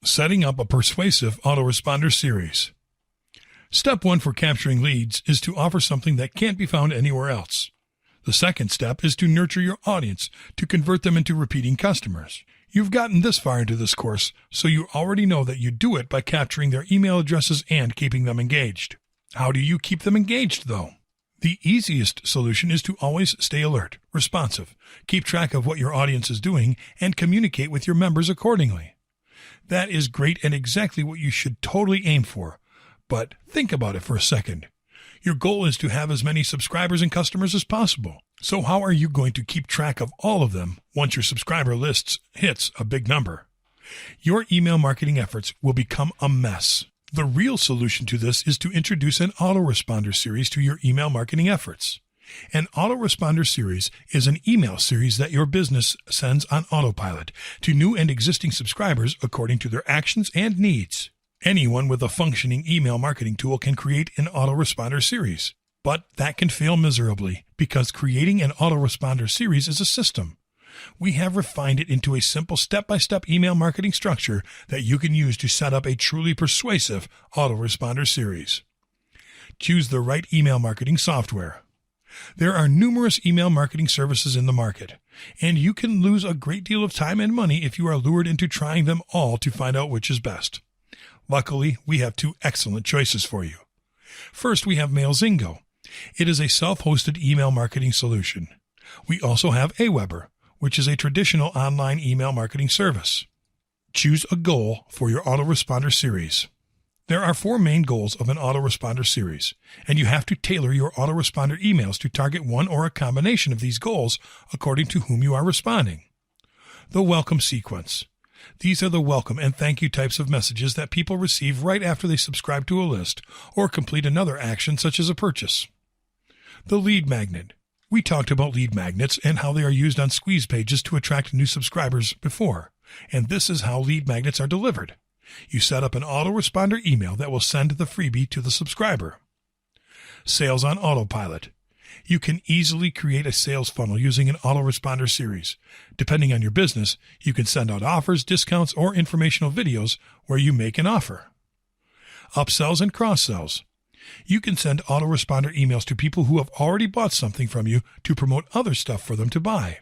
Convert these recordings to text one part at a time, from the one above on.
Setting up a persuasive autoresponder series. Step 1 for capturing leads is to offer something that can't be found anywhere else. The second step is to nurture your audience to convert them into repeating customers. You've gotten this far into this course, so you already know that you do it by capturing their email addresses and keeping them engaged. How do you keep them engaged, though? The easiest solution is to always stay alert, responsive, keep track of what your audience is doing, and communicate with your members accordingly. That is great and exactly what you should totally aim for. But think about it for a second. Your goal is to have as many subscribers and customers as possible. So how are you going to keep track of all of them once your subscriber list hits a big number? Your email marketing efforts will become a mess. The real solution to this is to introduce an autoresponder series to your email marketing efforts. An autoresponder series is an email series that your business sends on autopilot to new and existing subscribers according to their actions and needs. Anyone with a functioning email marketing tool can create an autoresponder series, but that can fail miserably because creating an autoresponder series is a system. We have refined it into a simple step-by-step email marketing structure that you can use to set up a truly persuasive autoresponder series. Choose the right email marketing software. There are numerous email marketing services in the market, and you can lose a great deal of time and money if you are lured into trying them all to find out which is best. Luckily, we have 2 excellent choices for you. First, we have MailZingo. It is a self-hosted email marketing solution. We also have Aweber, which is a traditional online email marketing service. Choose a goal for your autoresponder series. There are 4 main goals of an autoresponder series, and you have to tailor your autoresponder emails to target one or a combination of these goals according to whom you are responding. The welcome sequence. These are the welcome and thank you types of messages that people receive right after they subscribe to a list or complete another action such as a purchase. The lead magnet. We talked about lead magnets and how they are used on squeeze pages to attract new subscribers before, and this is how lead magnets are delivered. You set up an autoresponder email that will send the freebie to the subscriber. Sales on autopilot. You can easily create a sales funnel using an autoresponder series. Depending on your business, you can send out offers, discounts, or informational videos where you make an offer. Upsells and cross-sells. You can send autoresponder emails to people who have already bought something from you to promote other stuff for them to buy.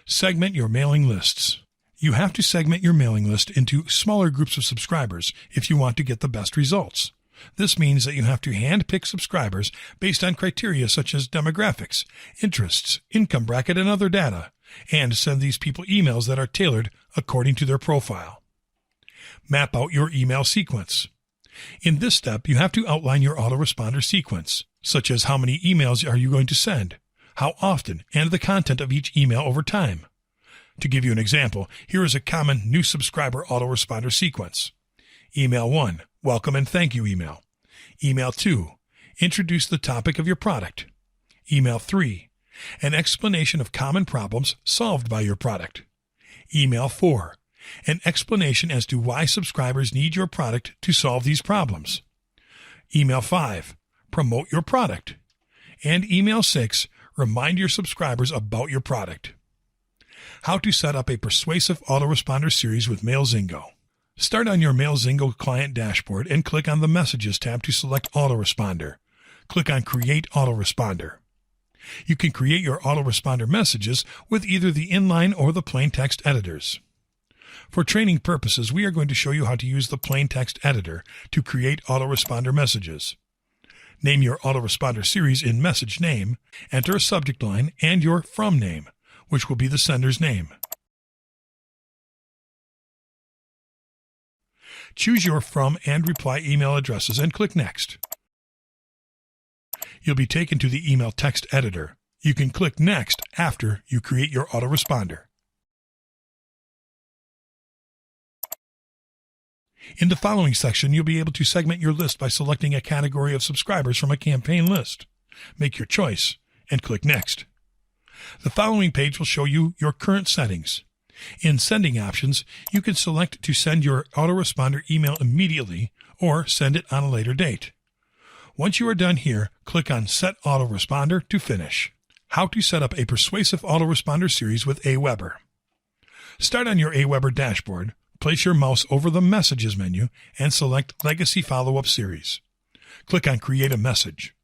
Segment your mailing lists. You have to segment your mailing list into smaller groups of subscribers if you want to get the best results. This means that you have to hand-pick subscribers based on criteria such as demographics, interests, income bracket, and other data, and send these people emails that are tailored according to their profile. Map out your email sequence. In this step, you have to outline your autoresponder sequence, such as how many emails are you going to send, how often, and the content of each email over time. To give you an example, here is a common new subscriber autoresponder sequence. Email 1, welcome and thank you email. Email 2, introduce the topic of your product. Email 3, an explanation of common problems solved by your product. Email 4, an explanation as to why subscribers need your product to solve these problems. Email 5, promote your product. And email 6, remind your subscribers about your product. How to set up a persuasive autoresponder series with MailZingo. Start on your MailZingo client dashboard and click on the Messages tab to select Autoresponder. Click on Create Autoresponder. You can create your autoresponder messages with either the inline or the plain text editors. For training purposes, we are going to show you how to use the plain text editor to create autoresponder messages. Name your autoresponder series in message name, enter a subject line, and your from name, which will be the sender's name. Choose your from and reply email addresses and click Next. You'll be taken to the email text editor. You can click Next after you create your autoresponder. In the following section, you'll be able to segment your list by selecting a category of subscribers from a campaign list. Make your choice and click Next. The following page will show you your current settings. In Sending Options, you can select to send your autoresponder email immediately or send it on a later date. Once you are done here, click on Set Autoresponder to finish. How to set up a persuasive autoresponder series with Aweber. Start on your Aweber dashboard, Place your mouse over the Messages menu and select Legacy Follow-Up Series. Click on Create a Message.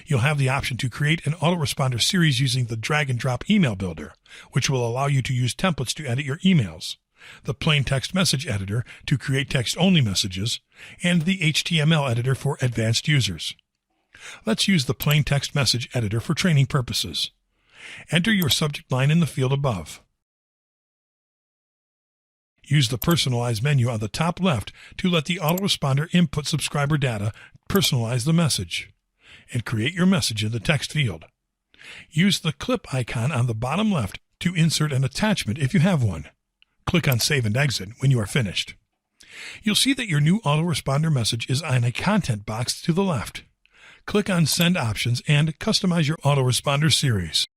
You'll have the option to create an autoresponder series using the drag-and-drop email builder, which will allow you to use templates to edit your emails, the plain text message editor to create text-only messages, and the HTML editor for advanced users. Let's use the plain text message editor for training purposes. Enter your subject line in the field above. Use the Personalize menu on the top left to let the autoresponder input subscriber data personalize the message, and create your message in the text field. Use the clip icon on the bottom left to insert an attachment if you have one. Click on Save and Exit when you are finished. You'll see that your new autoresponder message is on a content box to the left. Click on Send Options and customize your autoresponder series.